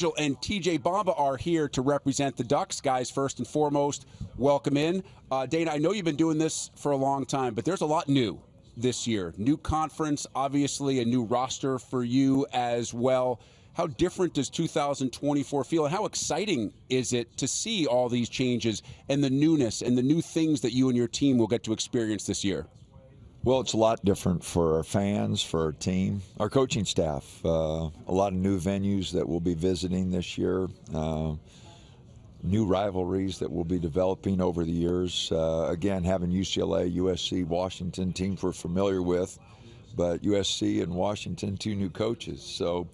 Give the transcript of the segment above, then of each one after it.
Angel and TJ Bamba are here to represent the Ducks. Guys, first and foremost, welcome in. Dana, I know you've been doing this for a long time, but there's a lot new this year. New conference, obviously a new roster for you as well. How different does 2024 feel, and how exciting is it to see all these changes and the newness and the new things that you and your team will get to experience this year? Well, it's a lot different for our fans, for our team, our coaching staff. A lot of new venues that we'll be visiting this year, new rivalries that we'll be developing over the years. Again, having UCLA, USC, Washington, teams we're familiar with, but USC and Washington, two new coaches. So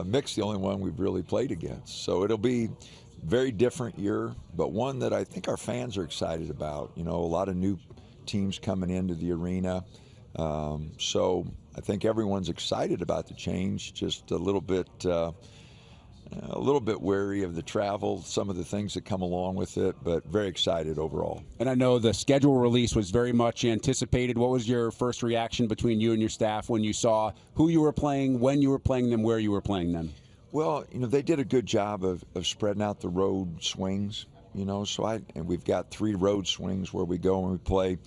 Mick's the only one we've really played against. So it'll be a very different year, but one that I think our fans are excited about. You know, a lot of new teams coming into the arena. So I think everyone's excited about the change, just a little bit wary of the travel, some of the things that come along with it, but very excited overall. And I know the schedule release was very much anticipated. What was your first reaction between you and your staff when you saw who you were playing, when you were playing them, where you were playing them? Well, you know, they did a good job of spreading out the road swings. You know, and we've got 3 road swings where we go and we play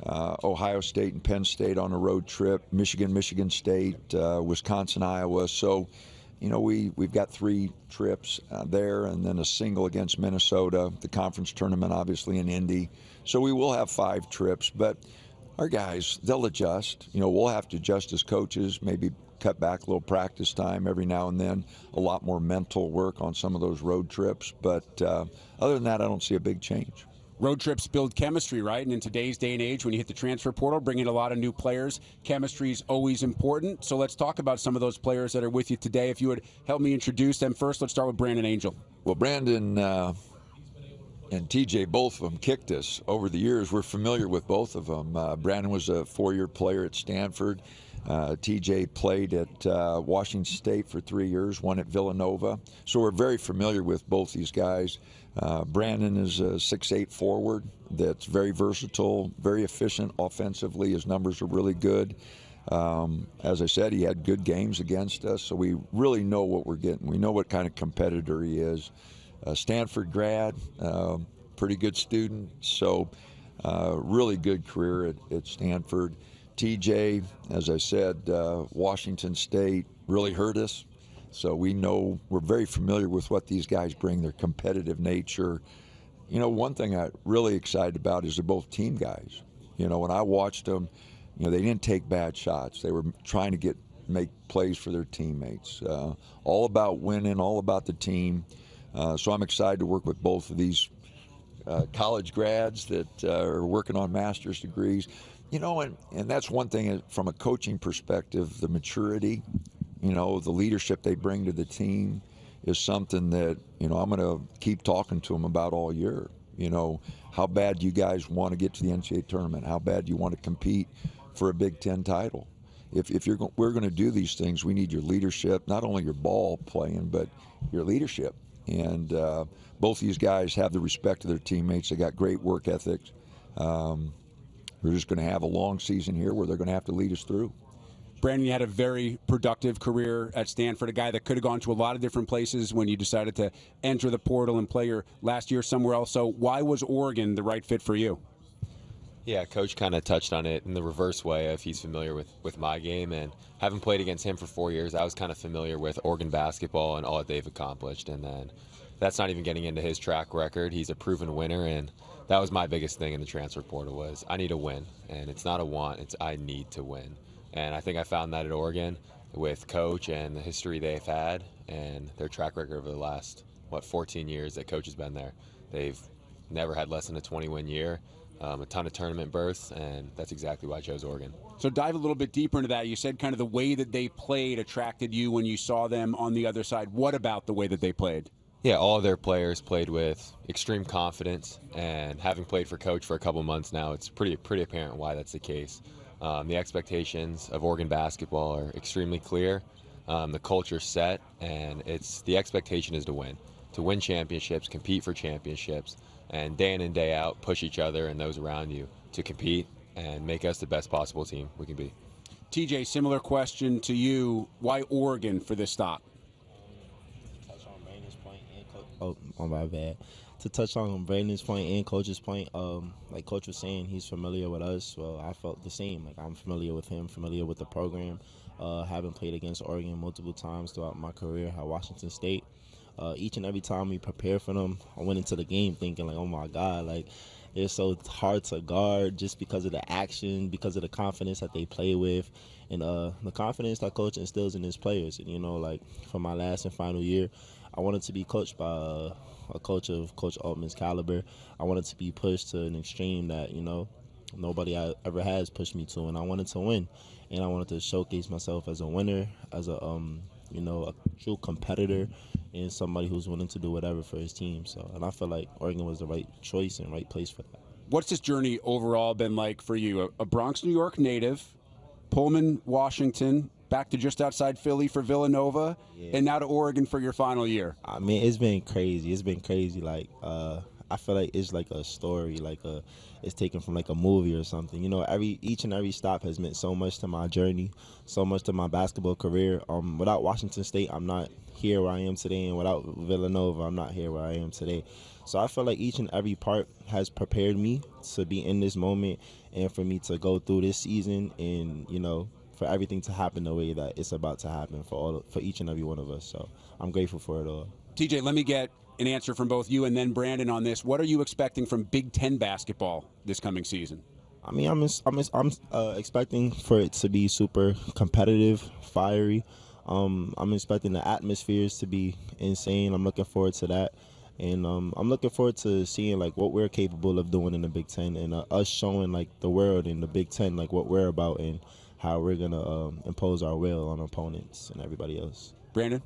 Ohio State and Penn State on a road trip, Michigan State, Wisconsin, Iowa. So, you know, we've got 3 trips there, and then a single against Minnesota, the conference tournament obviously in Indy. So we will have 5 trips, but our guys, they'll adjust. You know, we'll have to adjust as coaches, maybe cut back a little practice time every now and then, a lot more mental work on some of those road trips. But other than that, I don't see a big change. Road trips build chemistry, right? And in today's day and age, when you hit the transfer portal, bring in a lot of new players, chemistry is always important. So let's talk about some of those players that are with you today. If you would help me introduce them first, let's start with Brandon Angel. Well, Brandon and TJ, both of them kicked us over the years. We're familiar with both of them. Brandon was a 4-year player at Stanford. TJ played at Washington State for 3 years, one at Villanova. So we're very familiar with both these guys. Brandon is a 6'8" forward that's very versatile, very efficient offensively. His numbers are really good. As I said, he had good games against us, so we really know what we're getting. We know what kind of competitor he is. Stanford grad, pretty good student, so really good career at Stanford. TJ, as I said, Washington State really hurt us. So we know, we're very familiar with what these guys bring, their competitive nature. You know, one thing I'm really excited about is they're both team guys. You know, when I watched them, you know, they didn't take bad shots. They were trying to make plays for their teammates. All about winning, all about the team. So I'm excited to work with both of these college grads that are working on master's degrees. You know, and that's one thing from a coaching perspective, the maturity, you know, the leadership they bring to the team is something that, you know, I'm going to keep talking to them about all year. You know, how bad do you guys want to get to the NCAA tournament? How bad do you want to compete for a Big Ten title? If we're going to do these things, we need your leadership, not only your ball playing, but your leadership. And both these guys have the respect of their teammates. They got great work ethics. We're just going to have a long season here where they're going to have to lead us through. Brandon, you had a very productive career at Stanford, a guy that could have gone to a lot of different places when you decided to enter the portal and play your last year somewhere else. So why was Oregon the right fit for you? Yeah, Coach kind of touched on it in the reverse way if he's familiar with my game. And having played against him for 4 years, I was kind of familiar with Oregon basketball and all that they've accomplished. And then that's not even getting into his track record. He's a proven winner, and that was my biggest thing in the transfer portal was I need to win. And it's not a want, it's I need to win. And I think I found that at Oregon with Coach and the history they've had and their track record over the last, 14 years that Coach has been there. They've never had less than a 20-win year. A ton of tournament berths, and that's exactly why I chose Oregon. So dive a little bit deeper into that. You said kind of the way that they played attracted you when you saw them on the other side. What about the way that they played? Yeah, all of their players played with extreme confidence, and having played for Coach for a couple months now, it's pretty apparent why that's the case. The expectations of Oregon basketball are extremely clear. The culture's set, and the expectation is to win championships, compete for championships, and day in and day out push each other and those around you to compete and make us the best possible team we can be. TJ, similar question to you. Why Oregon for this stop? Oh, my bad. To touch on Brandon's point and Coach's point, like Coach was saying, he's familiar with us. Well, I felt the same. Like I'm familiar with him, familiar with the program. Having played against Oregon multiple times throughout my career at Washington State. Each and every time we prepare for them, I went into the game thinking like, oh my God, like they're so hard to guard just because of the action, because of the confidence that they play with, and the confidence that Coach instills in his players. And like for my last and final year, I wanted to be coached by a coach of Coach Altman's caliber. I wanted to be pushed to an extreme that nobody ever has pushed me to, and I wanted to win, and I wanted to showcase myself as a winner, as a true competitor, and somebody who's willing to do whatever for his team. So, and I feel like Oregon was the right choice and right place for that. What's this journey overall been like for you? A Bronx, New York native, Pullman, Washington, back to just outside Philly for Villanova, and now to Oregon for your final year. I mean, it's been crazy. It's been crazy. Like, I feel like it's like a story, it's taken from like a movie or something. Each and every stop has meant so much to my journey, so much to my basketball career. Without Washington State, I'm not here where I am today, and without Villanova, I'm not here where I am today. So I feel like each and every part has prepared me to be in this moment and for me to go through this season and, for everything to happen the way that it's about to happen for each and every one of us. So I'm grateful for it all. TJ, let me get an answer from both you and then Brandon on this. What are you expecting from Big Ten basketball this coming season? I mean, I'm expecting for it to be super competitive, fiery. I'm expecting the atmospheres to be insane. I'm looking forward to that. And I'm looking forward to seeing like what we're capable of doing in the Big Ten, and us showing like the world in the Big Ten like what we're about and how we're gonna impose our will on opponents and everybody else. Brandon?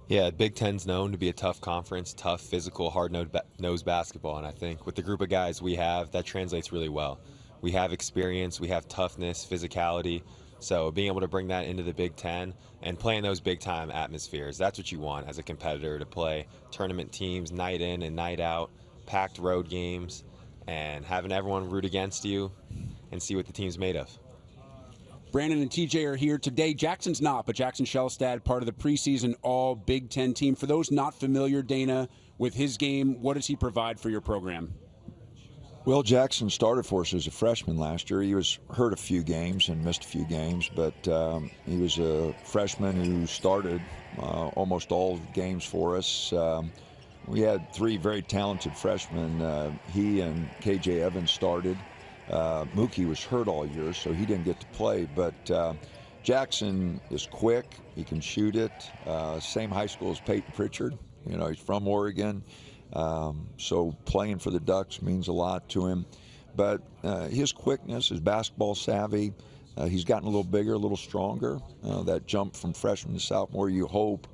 Yeah, Big Ten's known to be a tough conference, tough, physical, hard-nosed basketball, and I think with the group of guys we have, that translates really well. We have experience, we have toughness, physicality, so being able to bring that into the Big Ten and play in those big-time atmospheres, that's what you want as a competitor, to play tournament teams night in and night out, packed road games, and having everyone root against you and see what the team's made of. Brandon and TJ are here today. Jackson's not, but Jackson Shellstad, part of the preseason All Big Ten team. For those not familiar, Dana, with his game, what does he provide for your program? Well, Jackson started for us as a freshman last year. He was hurt a few games and missed a few games, but he was a freshman who started almost all games for us. We had three very talented freshmen. He and KJ Evans started. Mookie was hurt all year, so he didn't get to play. But Jackson is quick. He can shoot it. Same high school as Peyton Pritchard. He's from Oregon. So playing for the Ducks means a lot to him. But his quickness, his basketball savvy, he's gotten a little bigger, a little stronger. That jump from freshman to sophomore, you hope.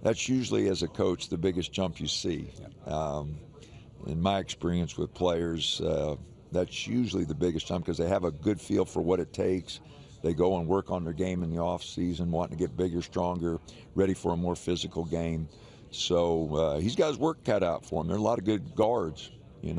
That's usually, as a coach, the biggest jump you see. In my experience with players, that's usually the biggest jump because they have a good feel for what it takes. They go and work on their game in the off season, wanting to get bigger, stronger, ready for a more physical game. So he's got his work cut out for him. There are a lot of good guards, in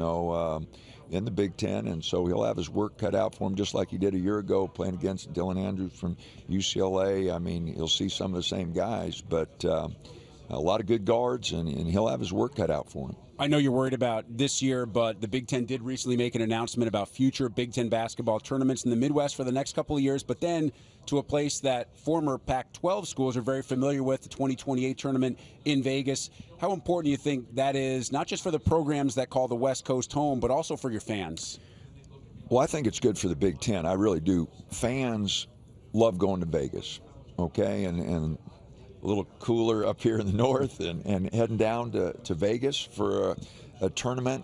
the Big Ten, and so he'll have his work cut out for him just like he did a year ago playing against Dylan Andrews from UCLA. I mean, he'll see some of the same guys, but a lot of good guards, and he'll have his work cut out for him. I know you're worried about this year, but the Big Ten did recently make an announcement about future Big Ten basketball tournaments in the Midwest for the next couple of years, but then to a place that former Pac-12 schools are very familiar with, the 2028 tournament in Vegas. How important do you think that is, not just for the programs that call the West Coast home, but also for your fans? Well, I think it's good for the Big Ten. I really do. Fans love going to Vegas, okay, and a little cooler up here in the north and heading down to Vegas for a tournament.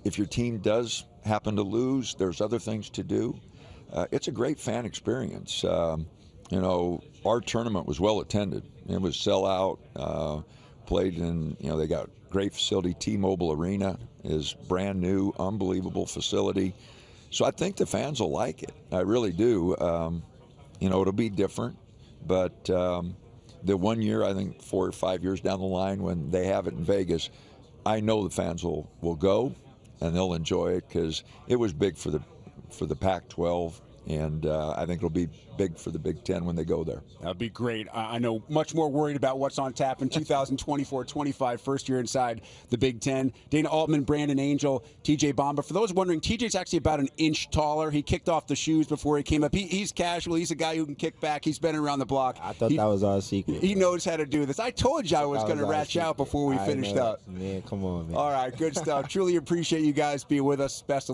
If your team does happen to lose, there's other things to do. It's a great fan experience. Our tournament was well attended. It was sellout, played in, they got great facility. T-Mobile Arena is brand new, unbelievable facility. So I think the fans will like it. I really do. It'll be different, but the 1 year, I think 4 or 5 years down the line when they have it in Vegas, I know the fans will go and they'll enjoy it because it was big for the Pac-12 And I think it'll be big for the Big Ten when they go there. That'd be great. I know much more worried about what's on tap in 2024-25, first year inside the Big Ten. Dana Altman, Brandon Angel, TJ Bamba. For those wondering, TJ's actually about an inch taller. He kicked off the shoes before he came up. He's casual. He's a guy who can kick back. He's been around the block. I thought that was our secret. He knows how to do this. I told you I was going to ratch out before we finished up. Man, come on, man. All right, good stuff. Truly appreciate you guys being with us. Best of luck.